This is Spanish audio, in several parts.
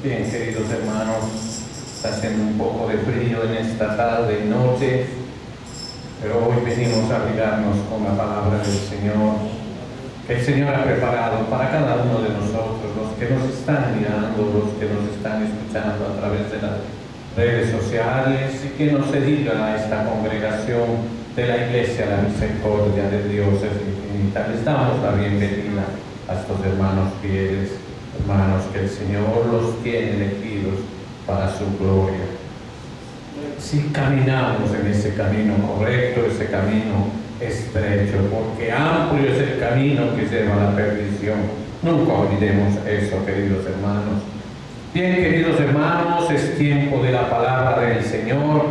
Bien, queridos hermanos, está haciendo un poco de frío en esta tarde y noche, pero hoy venimos a abrigarnos con la palabra del Señor, que el Señor ha preparado para cada uno de nosotros, los que nos están mirando, los que nos están escuchando a través de las redes sociales, y que nos dedica a esta congregación de la Iglesia La Misericordia de Dios es Infinita. Les damos la bienvenida a estos hermanos fieles, hermanos que el Señor los tiene elegidos para su gloria. Si caminamos en ese camino correcto, ese camino estrecho, porque amplio es el camino que lleva a la perdición. Nunca olvidemos eso, queridos hermanos. Bien, queridos hermanos, es tiempo de la palabra del Señor.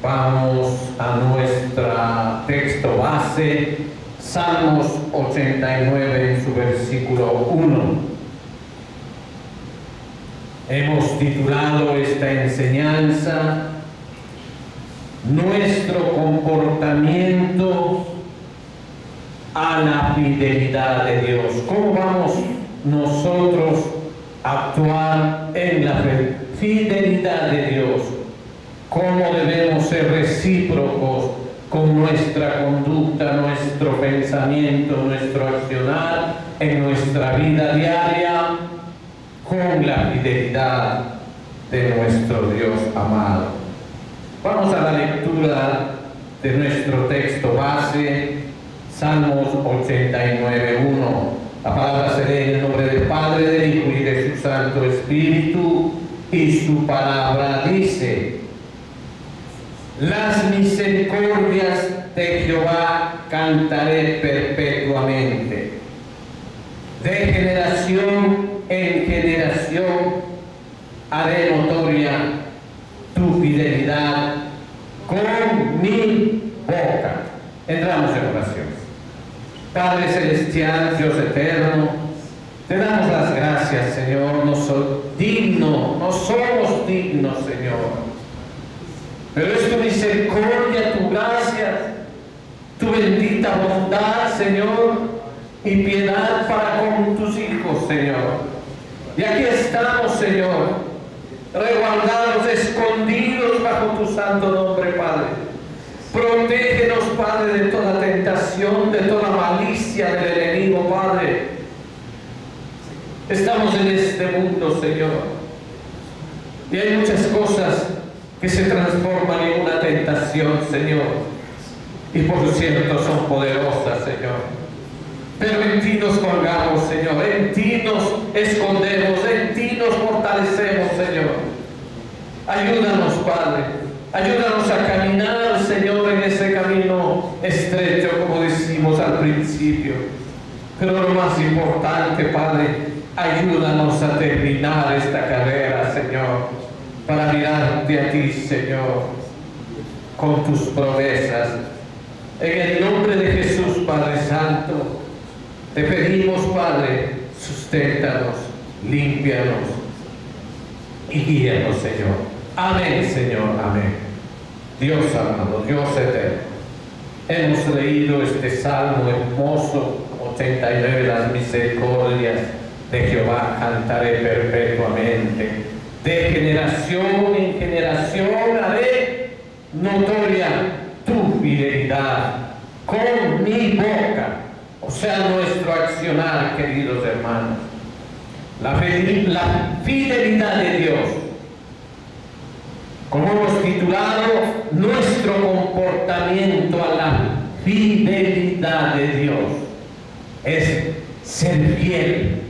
Vamos a nuestro texto base, Salmos 89 en su versículo 1. Hemos titulado esta enseñanza Nuestro comportamiento a la fidelidad de Dios. ¿Cómo vamos nosotros a actuar en la fidelidad de Dios? ¿Cómo debemos ser recíprocos con nuestra conducta, nuestro pensamiento, nuestro accionar en nuestra vida diaria con la fidelidad de nuestro Dios amado? Vamos a la lectura de nuestro texto base, Salmos 89:1. La palabra se lee en el nombre del Padre, del Hijo y de su Santo Espíritu, y su palabra dice: Las misericordias de Jehová cantaré perpetuamente. De generación en generación haré notoria tu fidelidad con mi boca. Entramos en oración. Padre celestial, Dios eterno, te damos las gracias, Señor. No somos dignos, Señor. Pero es tu misericordia, tu gracia, tu bendita bondad, Señor, y piedad para con tus hijos, Señor. Y aquí estamos, Señor, resguardados, escondidos bajo tu santo nombre, Padre. Protégenos, Padre, de toda tentación, de toda malicia del enemigo, Padre. Estamos en este mundo, Señor, y hay muchas cosas que se transforman en una tentación, Señor, y por cierto son poderosas, Señor. Pero en ti nos colgamos, Señor, en ti nos escondemos, en ti nos fortalecemos, Señor. Ayúdanos, Padre, ayúdanos a caminar, Señor, en ese camino estrecho, como decimos al principio. Pero lo más importante, Padre, ayúdanos a terminar esta carrera, Señor, para mirarte a ti, Señor, con tus promesas. En el nombre de Jesús, Padre Santo, te pedimos, Padre, susténtanos, límpianos y guíanos, Señor. Amén, Señor, amén. Dios amado, Dios eterno, hemos leído este salmo hermoso, 89, las misericordias de Jehová cantaré perpetuamente. De generación en generación haré notoria tu fidelidad con mi boca. O sea, nuestro accionar, queridos hermanos. La fidelidad de Dios. Como hemos titulado, nuestro comportamiento a la fidelidad de Dios es ser fiel.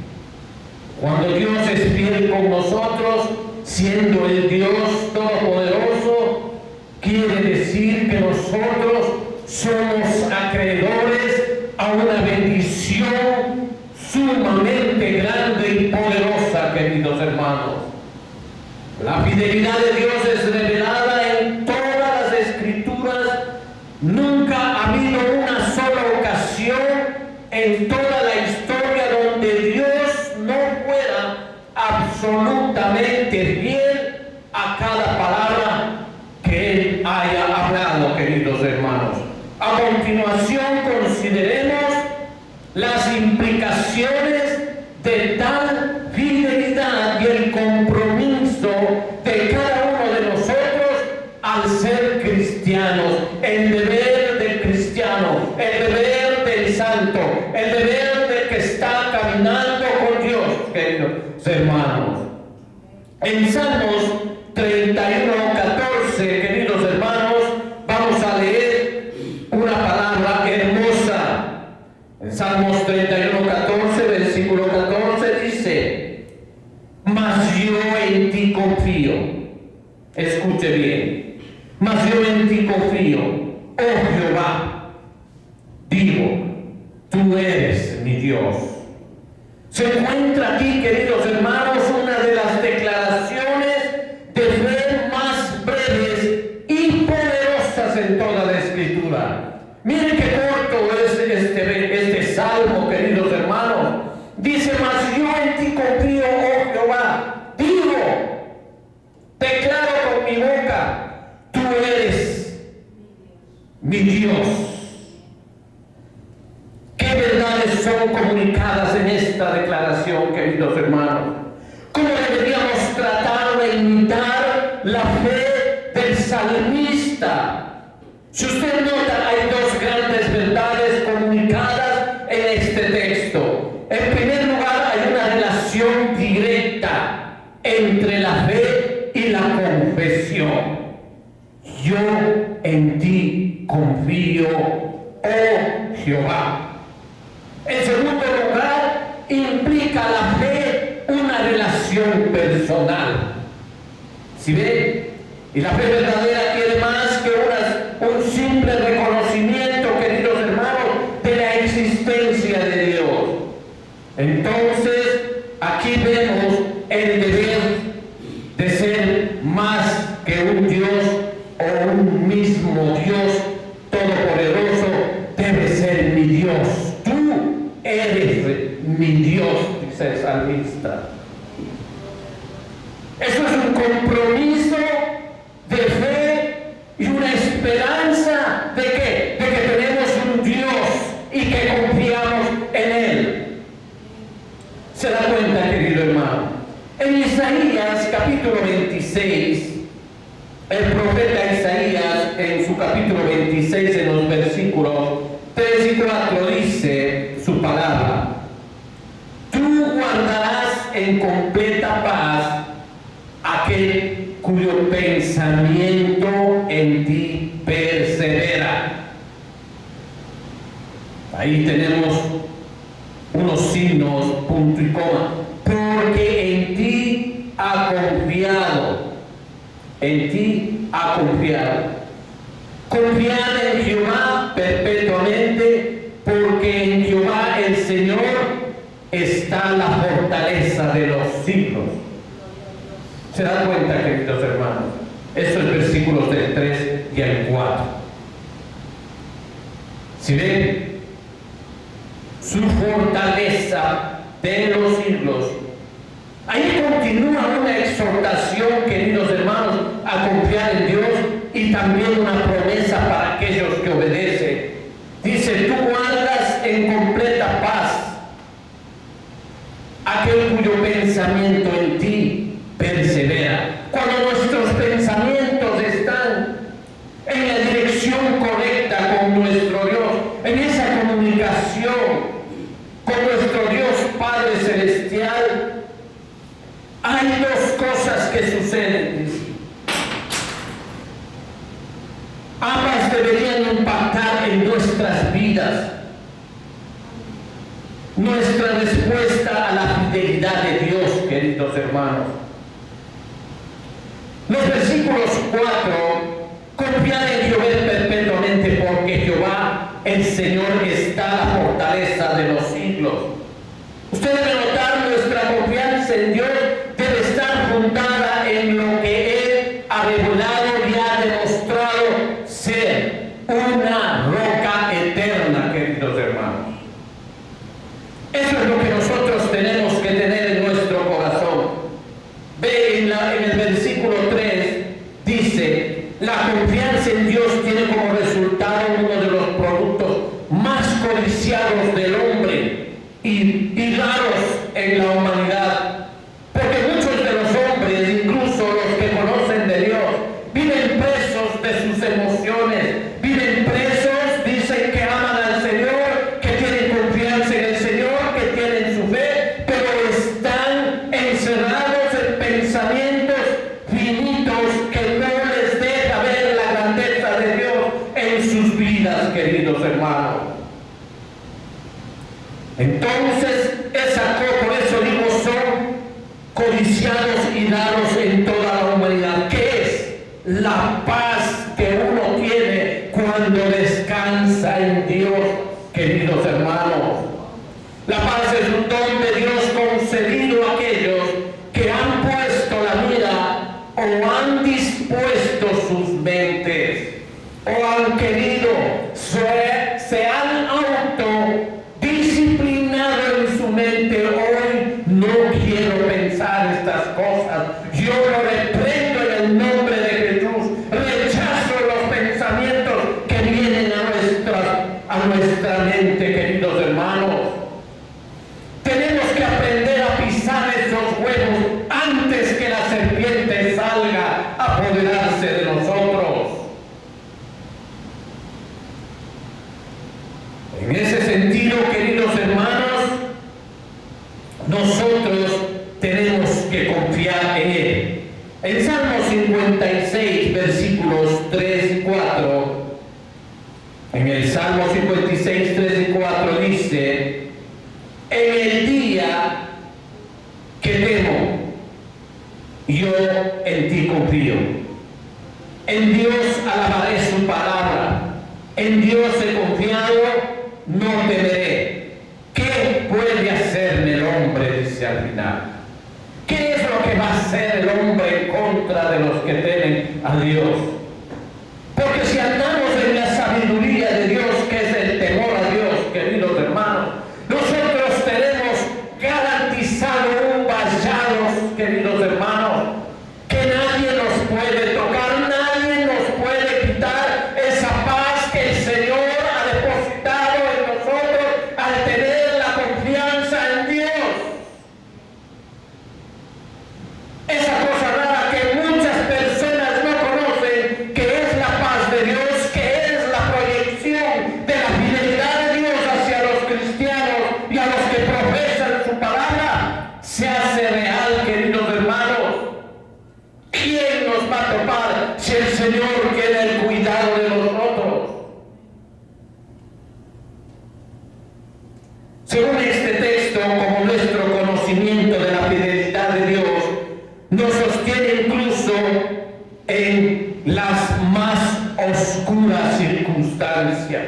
Cuando Dios es fiel con nosotros, siendo el Dios Todopoderoso, quiere decir que nosotros somos acreedores a una bendición sumamente grande y poderosa, queridos hermanos. La fidelidad de Dios es revelada en todas las Escrituras. Nunca ha habido una sola ocasión en toda la historia donde Dios no fuera absolutamente fiel a cada palabra que Él haya hablado, queridos hermanos. A continuación consideremos las implicaciones de tal fidelidad y el comportamiento En Salmos 31:14, queridos hermanos, vamos a leer una palabra hermosa. En Salmos 31:14, versículo 14 dice: mas yo en ti confío. Escuche bien. Mas yo en ti confío, oh Jehová. Digo, tú eres mi Dios. Se encuentra aquí, queridos hermanos, una de las declaraciones de fe más breves y poderosas en toda la Escritura. Miren qué corto es este salmo, queridos hermanos. Dice: mas yo en ti confío, oh Jehová. Digo, declaro con mi boca, tú eres mi Dios. ¿Qué verdades son comunicadas en esta declaración, queridos hermanos? ¿Cómo deberíamos tratar de imitar la fe del salmista? Si usted nota, hay dos grandes verdades comunicadas en este texto. En primer lugar, hay una relación directa entre la fe y la confesión. Yo en ti confío, oh Jehová. En segundo lugar, implica la fe una relación personal. ¿Sí ve? Y la fe verdadera quiere más que un simple reconocimiento, queridos hermanos, de la existencia de Dios. Entonces, aquí vemos el deber de ser más que un Dios o un mismo Dios todopoderoso. Debe ser mi Dios. Tú eres mi Dios, dice el salmista. Eso es un compromiso de fe y una esperanza de ¿qué? De que tenemos un Dios y que confiamos en Él. ¿Se da cuenta, querido hermano? En Isaías capítulo 26, el profeta Isaías en su capítulo 26, en los versículos 3 y 4, dice su palabra: tú guardarás en completa paz aquel cuyo pensamiento en ti persevera. Ahí tenemos unos signos, punto y coma. Porque en ti ha confiado. En ti ha confiado. Confiad en Jehová perpetuamente, porque en Jehová el Señor está la fortaleza de los siglos. ¿Se dan cuenta, queridos hermanos? Estos versículos del 3 y el 4. Si ven, su fortaleza de los siglos. Ahí continúa una exhortación, queridos hermanos, a confiar en Dios, y también una promesa para aquellos que obedecen. Dice: tú guardas en completa paz aquel cuyo pensamiento en ti persevera. Cuando nuestros pensamientos están en la dirección correcta con nuestro Dios, en esa comunicación con nuestro Dios Padre Celestial, hay dos cosas que suceden. Ambas deberían impactar en nuestras vidas. Nuestra respuesta a la fidelidad de Dios, queridos hermanos. Los versículos 4: confiad en Jehová perpetuamente, porque Jehová el Señor está la fortaleza de los siglos. Usted debe notar, nuestra confianza en Dios debe estar fundada en lo que Él ha revelado y ha demostrado ser una roca eterna, queridos hermanos. Eso es lo que nosotros tenemos que tener en nuestro corazón. Ve en el versículo 3, dice: la confianza en Dios tiene como resultado uno de los productos más codiciados del hombre y raros en la humanidad. Porque muchos de los hombres, incluso los que conocen de Dios, viven presos de sus emociones, viven presos, dicen que aman al Señor, que tienen confianza en el Señor, que tienen su fe, pero están encerrados en pensamientos yo lo reprendo en el nombre de Jesús. Rechazo los pensamientos que vienen a nuestra mente, queridos hermanos. Tenemos que aprender a pisar esos huevos antes que la serpiente salga a apoderarse de nosotros. En ese sentido, queridos hermanos, nosotros tenemos que confiar en Él. En Salmo 56, versículos 3 y 4, en el Salmo 56, 3 y 4 dice: en el día que temo, yo en ti confío. En Dios alabaré su palabra. En Dios he confiado, no temeré. ¿Qué puede hacerme el hombre? Dice al final. ¿Qué es lo que va a hacer el hombre en contra de los que temen a Dios? Porque si andamos en la sabiduría de Dios, que es el temor a Dios, queridos hermanos, nosotros tenemos garantizado un vallado, queridos hermanos, que nadie nos puede tocar, nadie nos puede quitar esa paz que el Señor ha depositado en nosotros al tener la confianza en Dios. Esa cosa rara que muchas personas no conocen, que es la paz de Dios, que es la proyección de la fidelidad de Dios hacia los cristianos y a los que profesan su palabra, se hace real, queridos hermanos. ¿Quién nos va a topar si el Señor tiene el cuidado de nosotros? Según este texto, como nuestro conocimiento de la fidelidad de Dios nos sostiene incluso en las más oscuras circunstancias.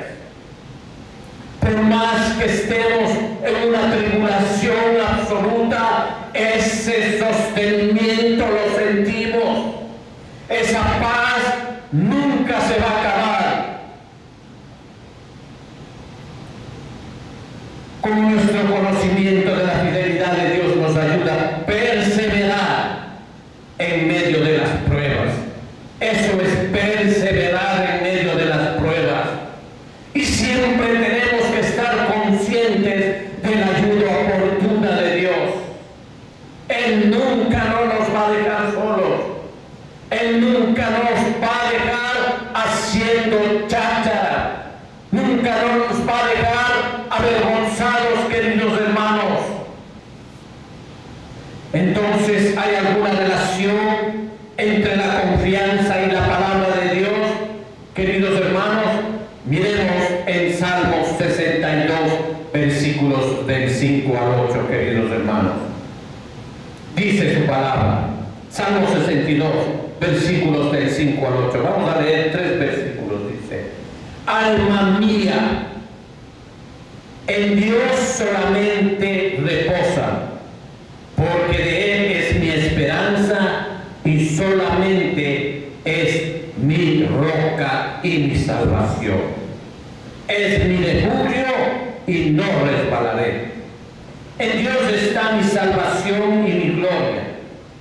Por más que estemos en una tribulación absoluta, ese sostenimiento lo sentimos. Esa paz nunca se va a acabar. Como nuestro conocimiento de la fidelidad de Dios nos ayuda a perseverar en medio de las pruebas. Eso es perseverar en medio de las pruebas. Y siempre tenemos que estar conscientes de la ayuda oportuna de Dios. Él nunca nos va a dejar solos. Él nunca nos va a dejar haciendo cháchara. Nunca nos va a dejar avergonzados, queridos hermanos. Entonces, ¿hay alguna relación entre la confianza y la palabra de Dios? Queridos hermanos, miremos en Salmos 62, versículos del 5 al 8, queridos hermanos. Dice su palabra, Salmo 62, versículos del 5 al 8. Vamos a leer 3 versículos. Dice: alma mía, en Dios solamente reposa, porque de Él es mi esperanza y solamente es mi roca y mi salvación. Es mi refugio y no resbalaré. En Dios está mi salvación y mi gloria.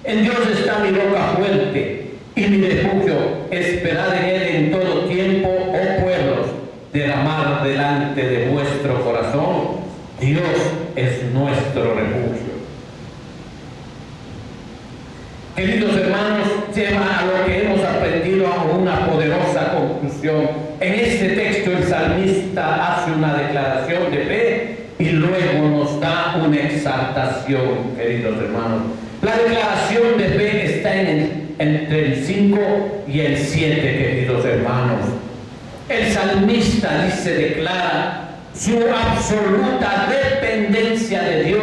En Dios está mi roca fuerte y mi refugio. Esperad en Él en todo tiempo, oh pueblos, derramar delante de vuestro corazón. Dios es nuestro refugio. Queridos hermanos, lleva a lo que hemos aprendido a una poderosa conclusión. En este texto el salmista hace una declaración de fe y luego nos da una exaltación, queridos hermanos. La declaración de fe está entre el 5 y el 7, queridos hermanos. El salmista declara su absoluta dependencia de Dios.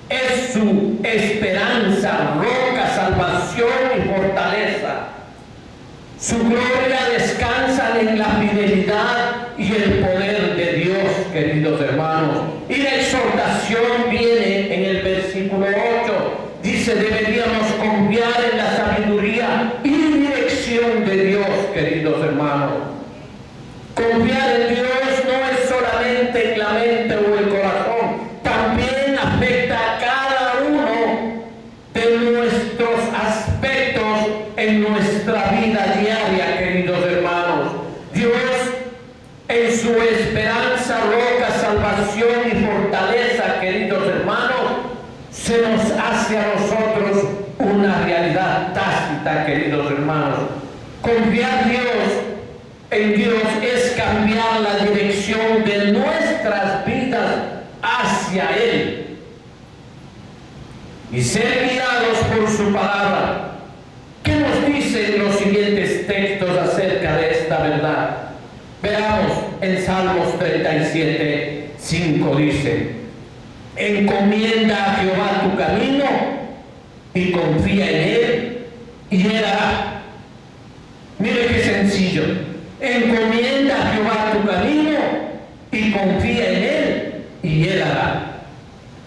Es su esperanza, roca, salvación y fortaleza. Su gloria descansa en la fidelidad y el poder de Dios, queridos hermanos. Y la exhortación viene en el versículo 8. Dice: deberíamos confiar en la sabiduría y dirección de Dios, queridos hermanos. Confiar en Dios no es solamente en la mente o el corazón, también afecta a cada uno de nuestros aspectos en nuestra vida diaria, queridos hermanos. Dios, en su esperanza, roca, salvación y fortaleza, queridos hermanos, se nos hace a nosotros una realidad tácita, queridos hermanos. Confiar en Dios es cambiar la dirección de nuestras vidas hacia Él y ser guiados por su palabra. ¿Qué nos dicen los siguientes textos acerca de esta verdad? Veamos en Salmos 37, 5 dice: encomienda a Jehová tu camino y confía en Él y Él hará. Mire qué sencillo. Encomienda a Jehová tu camino y confía en Él y Él hará.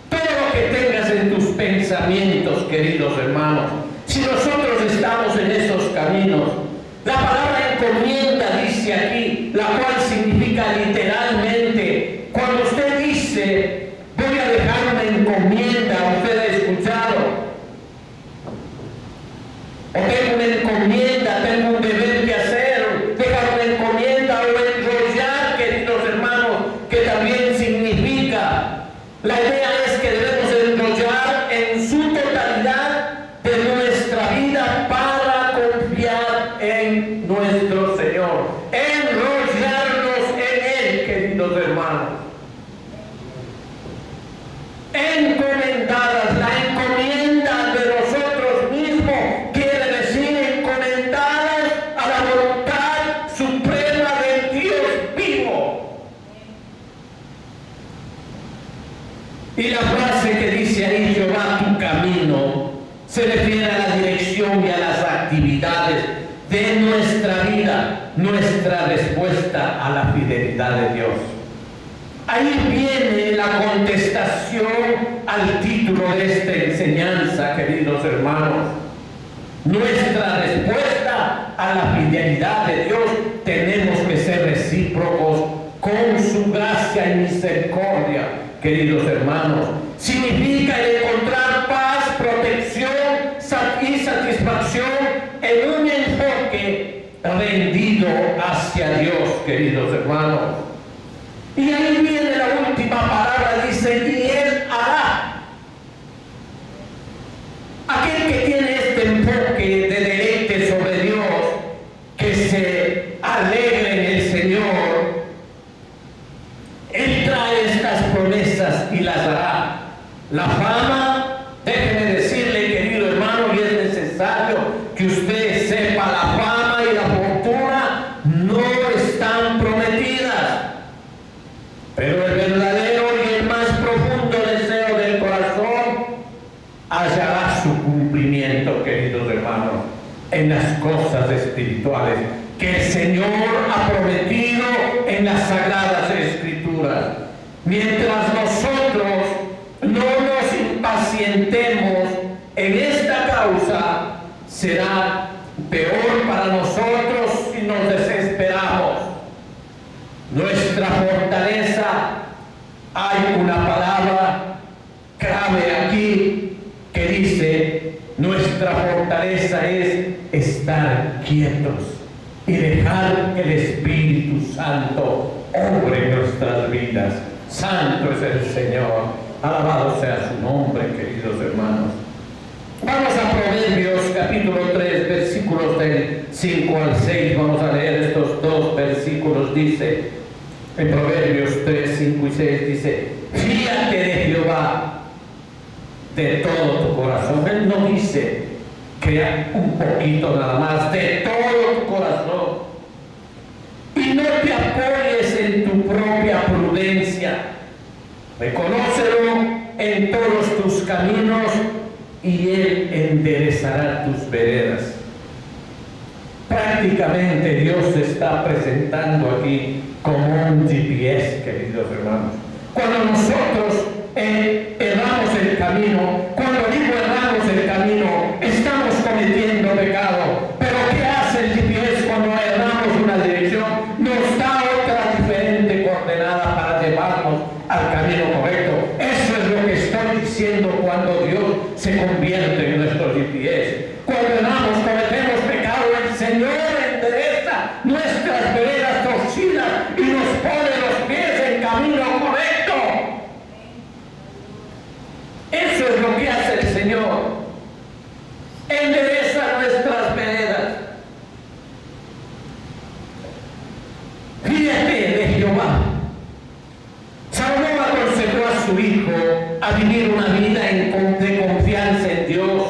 Todo lo que tengas en tus pensamientos, queridos hermanos, si nosotros estamos en esos caminos, la palabra encomienda dice aquí, la cual significa literalmente, cuando usted dice, voy a dejar una encomienda, usted ha escuchado, o tengo una encomienda, tengo un deber que hacer, dejar una encomienda o enrollar, queridos hermanos, que también significa, la idea es que debemos enrollar en su totalidad de nuestra vida para confiar en nuestro Señor, enrollarnos en Él, queridos hermanos. Encomendadas, la encomienda de nosotros mismos quiere decir encomendadas a la voluntad suprema del Dios vivo. Y la frase que dice ahí, Jehová tu camino, se refiere a la dirección y a las actividades de nuestra vida, nuestra respuesta a la fidelidad de Dios. Ahí viene la contestación al título de esta enseñanza, queridos hermanos. Nuestra respuesta a la fidelidad de Dios, tenemos que ser recíprocos con su gracia y misericordia, queridos hermanos. Significa encontrar paz, protección y satisfacción en un enfoque rendido hacia Dios, queridos hermanos. Y ahí viene la última palabra, dice, y Él hará. Aquel que tiene este enfoque de deleite sobre Dios, que se alegre en el Señor, Él trae estas promesas y las hará. La fama, déjeme decirle, querido hermano, y es necesario que usted sepa, la fama y la fortuna no están prometidas. Pero el verdadero y el más profundo deseo del corazón hallará su cumplimiento, queridos hermanos, en las cosas espirituales que el Señor ha prometido en las Sagradas Escrituras. Mientras nosotros no nos impacientemos en esta causa, será peor para nosotros si nos desesperamos. Nuestra fortaleza, hay una palabra clave aquí que dice, nuestra fortaleza es estar quietos y dejar que el Espíritu Santo obre en nuestras vidas. Santo es el Señor, alabado sea su nombre, queridos hermanos. Vamos a Proverbios capítulo 3, versículos del 5 al 6, vamos a leer estos dos versículos. Dice, en Proverbios 3, 5 y 6 dice, fíate de Jehová de todo tu corazón. Él no dice que un poquito nada más, de todo tu corazón. Y no te apoyes en tu propia prudencia. Reconócelo en todos tus caminos y Él enderezará tus veredas. Prácticamente Dios se está presentando aquí como un GPS, queridos hermanos. Cuando nosotros erramos el camino, cuando digo erramos el camino, estamos cometiendo pecado. Pero ¿qué hace el GPS cuando erramos una dirección? Nos da otra diferente coordenada para llevarnos al camino correcto. Eso es lo que estoy diciendo cuando Dios se convierte en nuestro GPS. 10. Cuando erramos, cometemos pecado, el Señor endereza nuestras veredas torcidas y nos pone los pies en camino correcto. Eso es lo que hace el Señor. Endereza nuestras veredas. Fíjate de Jehová. Salomón aconsejó a su hijo a vivir una vida de confianza en Dios.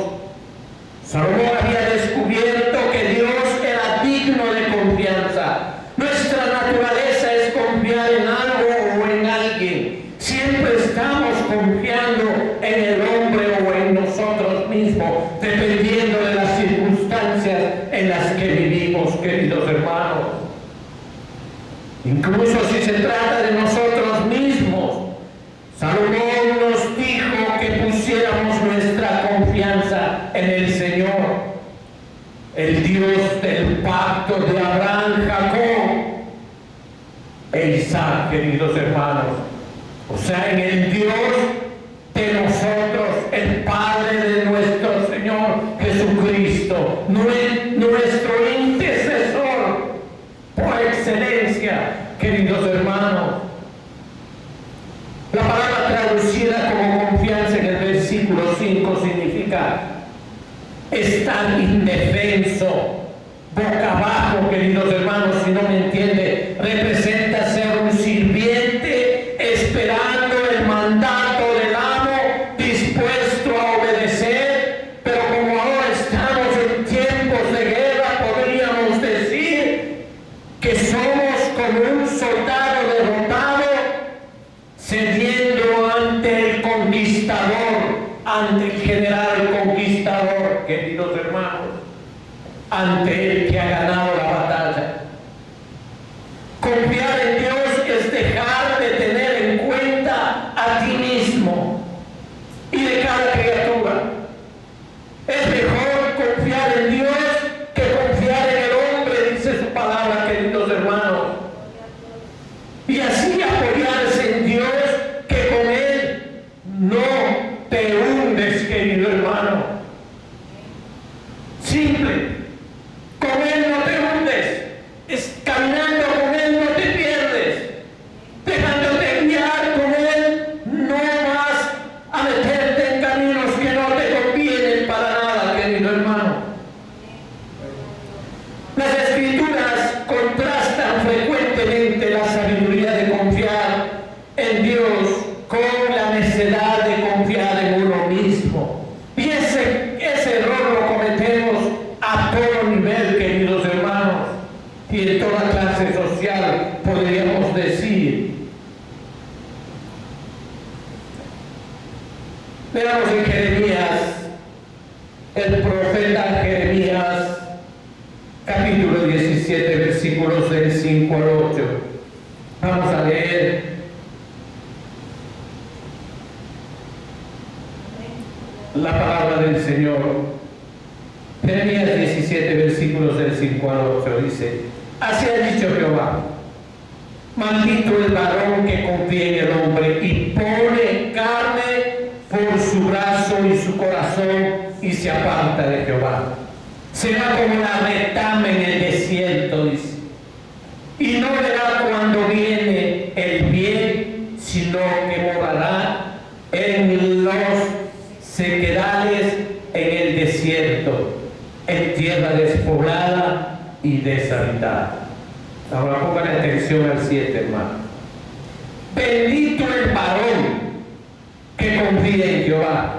Salomón había descubierto que Dios era digno de confianza. Nuestra naturaleza es confiar en algo o en alguien. Siempre estamos confiando en el hombre o en nosotros mismos, dependiendo de las circunstancias en las que vivimos, queridos hermanos. Incluso si se trata de nosotros mismos, Salomón nos dijo que pusiéramos nuestra confianza en el Señor, el Dios del pacto de Abraham, Jacob e Isaac, queridos hermanos. O sea, en el Dios de nosotros, el Padre de nuestro Señor Jesucristo, nuestro intercesor por excelencia, queridos hermanos. La palabra traducida como confianza en el versículo 5 significa estar indefenso, boca abajo, queridos hermanos. Si no me entiende, representa ser un sirviente esperando el mandato del amo, dispuesto a obedecer. Pero como ahora estamos en tiempos de guerra, podríamos decir que somos como un soldado derrotado, cediendo ante el conquistador, ante el general conquistador, queridos hermanos, ante el que ha ganado la batalla. Confiar en Dios es dejar de tener en cuenta a ti mismo y de cada criatura. Es mejor confiar en Dios que confiar en el hombre, dice su palabra, queridos hermanos. Y así apoyarse en Dios, que con Él no te hundes, querido hermano. Simple. Con Él no te hundes. Caminando con Él no te pierdes. Dejándote guiar con Él, no vas a meterte en caminos que no te convienen para nada, querido hermano. Las Escrituras contrastan frecuentemente la sabiduría de confiar en Dios con la necedad de confiar en uno mismo. Y ese error lo cometemos a todo nivel, queridos hermanos, y en toda clase social, podríamos decir. Veamos en Jeremías, el profeta Jeremías, capítulo 17, versículos del 5 al 8. Vamos a leer. La palabra del Señor. Jeremías 17, versículos del 5 al 8 dice: así ha dicho Jehová, maldito el varón que confía en el hombre y pone carne por su brazo y su corazón y se aparta de Jehová. Será como la retama en el desierto, dice, y no verá cuando viene el bien, sino que morará en los sequedales, en el desierto, en tierra despoblada y deshabitada. Ahora pongan atención al 7, hermano. Bendito el varón que confía en Jehová,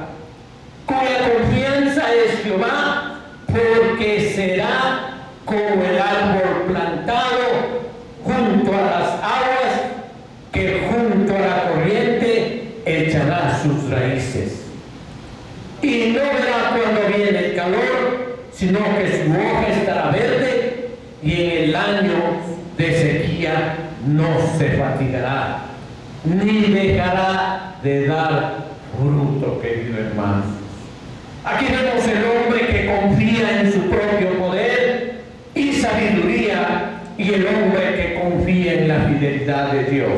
cuya confianza es Jehová, porque será como el árbol plantado junto a las aguas, que junto a la corriente echará sus raíces. Y no verá cuando viene el calor, sino que su hoja estará verde, y en el año de sequía no se fatigará, ni dejará de dar fruto, querido hermano. Aquí vemos el hombre que confía en su propio poder y sabiduría, y el hombre que confía en la fidelidad de Dios.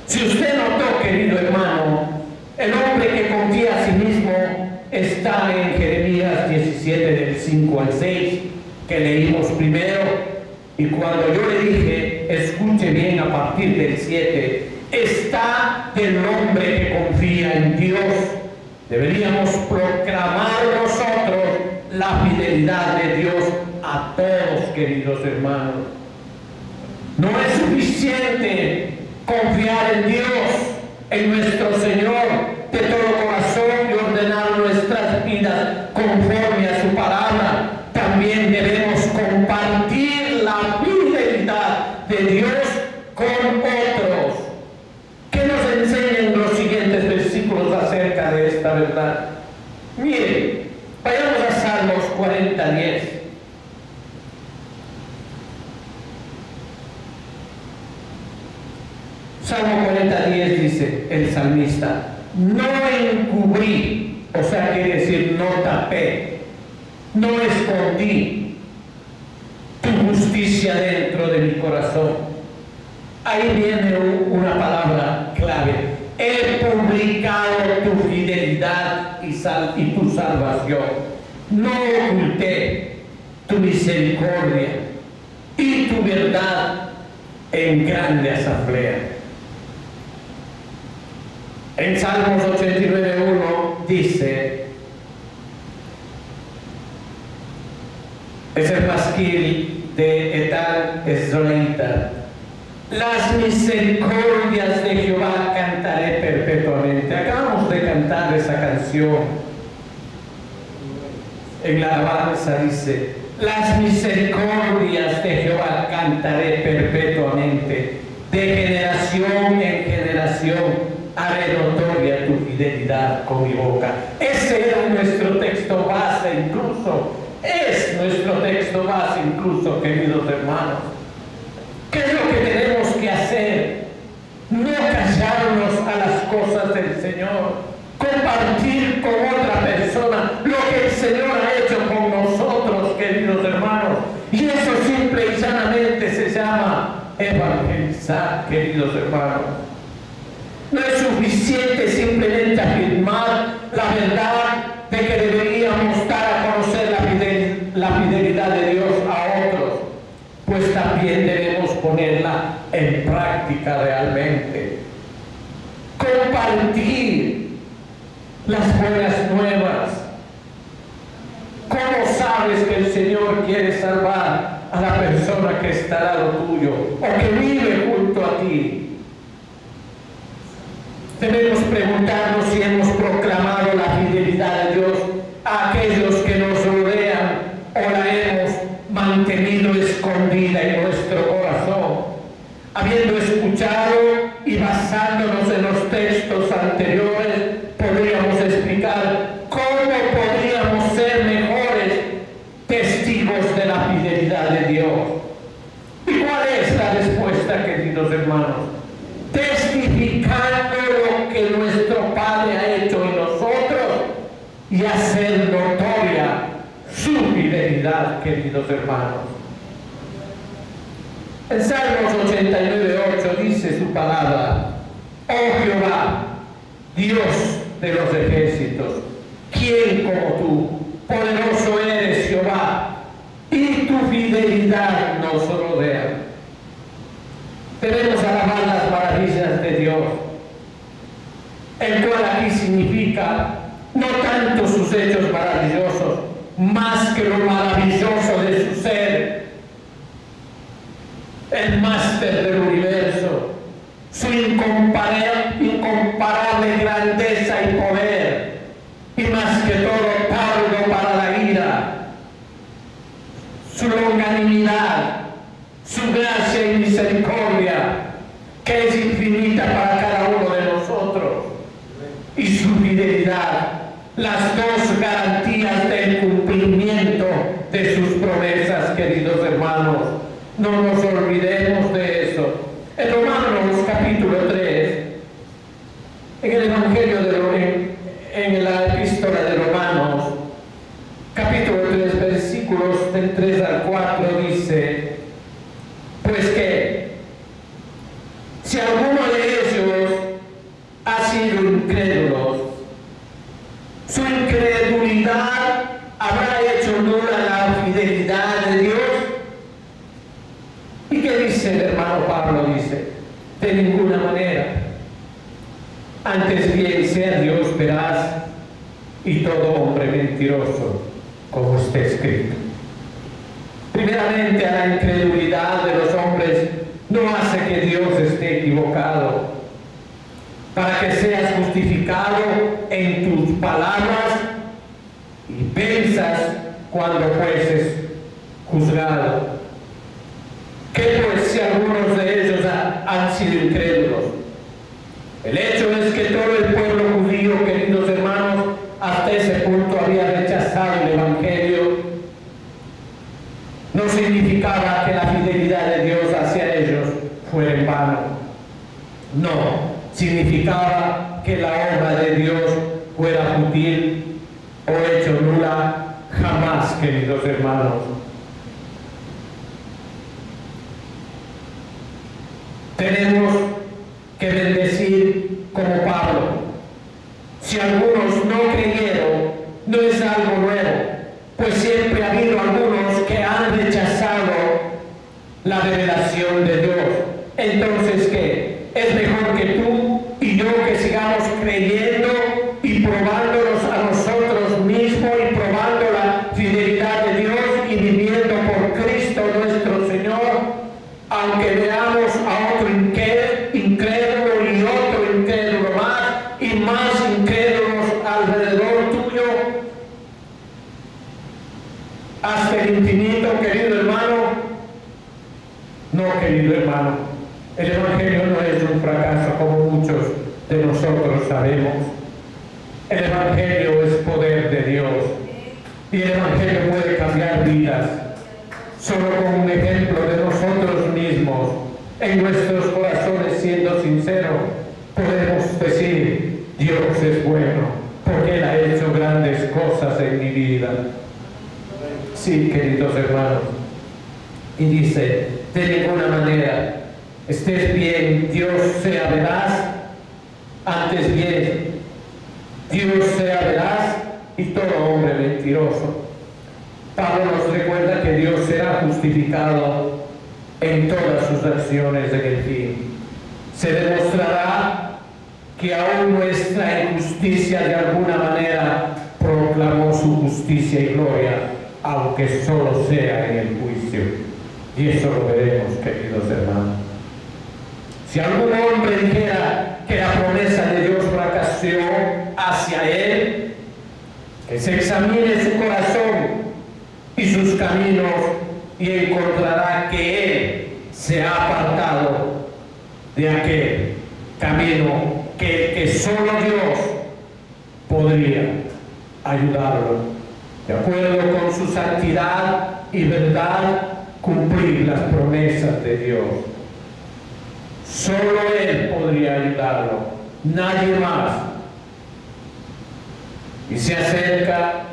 Si usted notó, querido hermano, el hombre que confía a sí mismo está en Jeremías 17. 17 del 5 al 6 que leímos primero, y cuando yo le dije, escuche bien a partir del 7, está del hombre que confía en Dios. Deberíamos proclamar nosotros la fidelidad de Dios a todos, queridos hermanos. No es suficiente confiar en Dios, en nuestro Señor, de todo corazón y ordenar nuestras vidas conforme a su palabra. También debemos compartir la fidelidad de Dios con otros. ¿Qué nos enseñan los siguientes versículos acerca de esta verdad? Miren, vayamos a Salmos 40:10. Salmo 40:10 dice el salmista: no encubrí, o sea, quiere decir no tapé, no escondí tu justicia dentro de mi corazón. Ahí viene una palabra clave: he publicado tu fidelidad y tu salvación. No oculté tu misericordia y tu verdad en grande asamblea. En Salmos 89:1 dice, es el masquil de Etan Esroita: las misericordias de Jehová cantaré perpetuamente. Acabamos de cantar esa canción. En la alabanza dice, las misericordias de Jehová cantaré perpetuamente, de generación en generación haré notoria tu fidelidad con mi boca. Ese era nuestro texto base, incluso es nuestro texto base incluso, queridos hermanos. ¿Qué es lo que tenemos que hacer? No callarnos a las cosas del Señor, compartir con otra persona lo que el Señor ha hecho con nosotros, queridos hermanos. Y eso simple y llanamente se llama evangelizar, queridos hermanos. No es suficiente simplemente afirmar la verdad de que deberíamos dar a conocer la fidelidad de Dios a otros, pues también debemos ponerla en práctica realmente. Compartir las buenas nuevas. ¿Cómo sabes que el Señor quiere salvar a la persona que está al lado tuyo o que vive junto a ti? Debemos preguntarnos si hemos proclamado la fidelidad de Dios a aquellos que nos rodean o la hemos mantenido escondida en nuestro corazón. Habiendo escuchado y basándonos en los textos anteriores, podríamos explicar cómo podríamos ser mejores testigos de la fidelidad de Dios. ¿Y cuál es la respuesta, queridos hermanos? Testificando lo que nuestro Padre ha hecho en nosotros y hacer notoria su fidelidad, queridos hermanos. En Salmos 89:8 dice su palabra: oh Jehová, Dios de los ejércitos, ¿quién como tú? Poderoso eres, Jehová, y tu fidelidad nos rodea. Debemos alabar las maravillas de Dios, el cual aquí significa no tanto sus hechos maravillosos, más que lo maravilloso de su ser, el máster del universo, su incomparable grandeza y poder, y más que todo tardo para la ira, su longanimidad, su gracia y misericordia, que es infinita para cada uno de nosotros, y su fidelidad, las dos garantías del cumplimiento de sus promesas, queridos hermanos. No nos olvidemos de eso. En Romanos capítulo 3, en el Evangelio en la epístola de Romanos, capítulo 3, versículos del 3 al 4, dice: pues que si alguno de ellos ha sido incrédulo, su incredulidad habrá hecho fidelidad de Dios. ¿Y qué dice el hermano Pablo? Dice, de ninguna manera. Antes bien sea Dios veraz y todo hombre mentiroso, como está escrito. Primeramente, a la incredulidad de los hombres no hace que Dios esté equivocado, para que seas justificado en tus palabras y pensas cuando fueses juzgado. ¿Qué pues si algunos de ellos han sido incrédulos? El hecho es que todo el pueblo judío, queridos hermanos, hasta ese punto había rechazado el Evangelio. No significaba que la fidelidad de Dios hacia ellos fuera en vano. No, significaba que la obra de Dios fuera fútil o hecho nula jamás, queridos hermanos. Tenemos que bendecir como Pablo. Si algunos no creyeron, no es algo nuevo, pues siempre ha habido algunos que han rechazado la revelación de Dios. Entonces, ¿qué? Es mejor que tú y yo que sigamos creyendo y probándonos a nosotros mismos y probando la fidelidad de Dios y viviendo por Cristo nuestro Señor, aunque veamos a otro incrédulo y otro incrédulo más y más incrédulos alrededor tuyo, hasta el infinito, querido hermano. No, querido hermano, el Evangelio no es un fracaso como muchos de nosotros sabemos. El Evangelio es poder de Dios y el Evangelio puede cambiar vidas. Solo con un ejemplo de nosotros mismos, en nuestros corazones siendo sinceros, podemos decir, Dios es bueno, porque Él ha hecho grandes cosas en mi vida. Sí, queridos hermanos. Y dice, de ninguna manera, estés bien, Dios sea veraz, antes bien, Dios sea veraz y todo hombre mentiroso. Pablo nos recuerda que Dios será justificado en todas sus acciones en el fin. Se demostrará que aún nuestra injusticia de alguna manera proclamó su justicia y gloria, aunque solo sea en el juicio. Y eso lo veremos, queridos hermanos. Si algún hombre dijera que la promesa de Dios fracasó hacia él, que se examine su corazón y sus caminos y encontrará que él se ha apartado de aquel camino que solo Dios podría ayudarlo, de acuerdo con su santidad y verdad, cumplir las promesas de Dios. Solo Él podría ayudarlo, nadie más. Y se acerca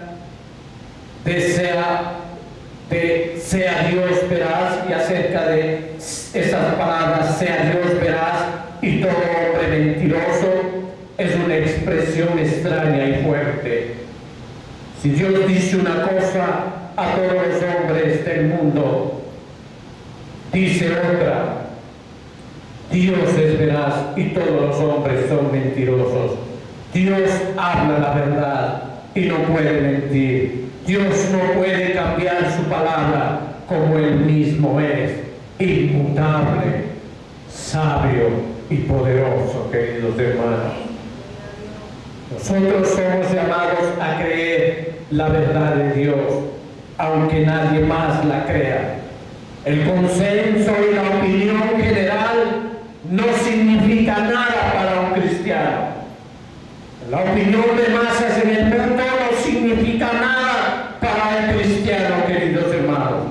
sea Dios veraz, y acerca de esas palabras, sea Dios veraz y todo hombre mentiroso, es una expresión extraña y fuerte. Si Dios dice una cosa a todos los hombres del mundo, dice otra. Dios es veraz y todos los hombres son mentirosos. Dios habla la verdad y no puede mentir. Dios no puede cambiar su palabra como Él mismo es, inmutable, sabio y poderoso, queridos hermanos. Nosotros somos llamados a creer la verdad de Dios, aunque nadie más la crea. El consenso y la opinión general no significa nada para un cristiano. La opinión de masas en el mundo no significa nada para el cristiano, queridos hermanos.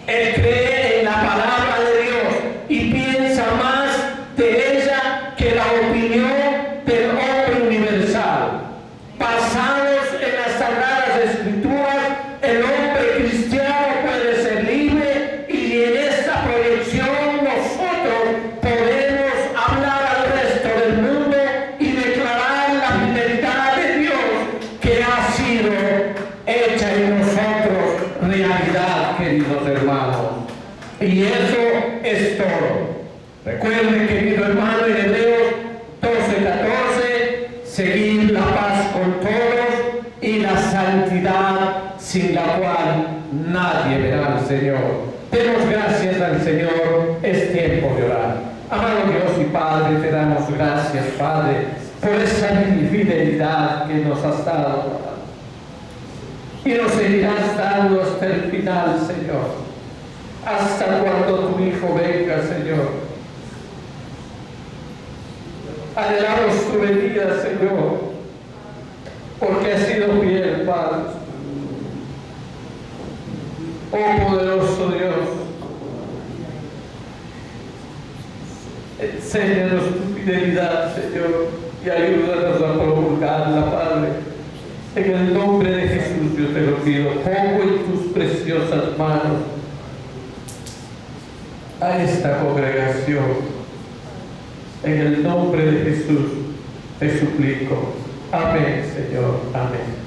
Él cree en la palabra de Dios y piensa más de ella que la opinión del hombre universal. Basados en las Sagradas Escrituras, el hombre cristiano puede ser libre, y en esta proyección nosotros podemos hablar al resto del mundo y declarar la fidelidad de Dios que ha sido hecha en nosotros realidad. Y eso es todo. Recuerde, querido hermano, en Hebreos 12:14, seguir la paz con todos y la santidad sin la cual nadie verá al Señor. Demos gracias al Señor, es tiempo de orar. Amado Dios y Padre, te damos gracias, Padre, por esa fidelidad que nos has dado, y nos seguirás dando hasta el final, Señor, hasta cuando tu Hijo venga, Señor. Anhelamos tu venida, Señor, porque has sido fiel, Padre. Oh poderoso Dios, enséñanos tu fidelidad, Señor, y ayúdanos a promulgarla, Padre. En el nombre de Jesús yo te lo pido, pongo en tus preciosas manos a esta congregación. En el nombre de Jesús te suplico. Amén, Señor. Amén.